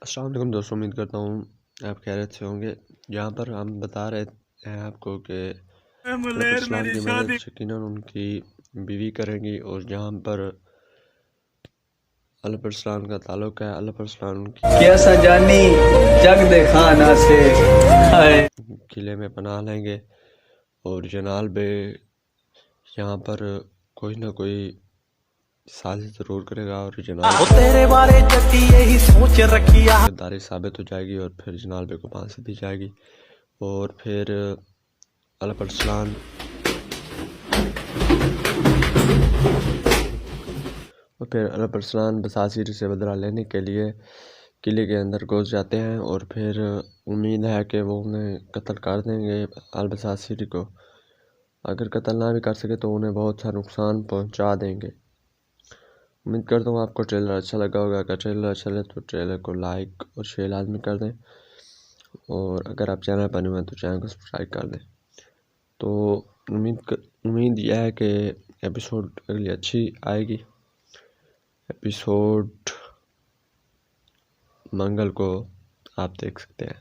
अस्सलाम वालेकुम दोस्तों, उम्मीद करता हूँ आप खैरियत से होंगे। यहाँ पर हम बता रहे हैं आपको कि अलपरसलान की मदद यकीनन उनकी बीवी करेंगी, और जहाँ पर अलपरसलान का ताल्लुक है, अलपरसलान उनकी कैसा जानी जग दिखाना से किले में पनाह लेंगे, और जनाल बे यहाँ पर कोई ना कोई साजिश ज़रूर करेगा, और जनाल तेरे बारे जटी यही सोच रखी गद्दारी साबित हो जाएगी, और फिर जनाल बे को फांसी दी जाएगी। और फिर अलपरसलान बसासिर से बदला लेने के लिए किले के अंदर घुस जाते हैं, और फिर उम्मीद है कि वो उन्हें कत्ल कर देंगे अलबसासिर को। अगर कत्ल ना भी कर सके तो उन्हें बहुत सा नुकसान पहुंचा देंगे। उम्मीद करता हूँ आपको ट्रेलर अच्छा लगा होगा। अगर ट्रेलर अच्छा लगे तो ट्रेलर को लाइक और शेयर लाजमी कर दें, और अगर आप चैनल पर नए हैं तो चैनल को सब्सक्राइब कर दें। तो उम्मीद यह है कि एपिसोड अगली अच्छी आएगी। एपिसोड मंगल को आप देख सकते हैं।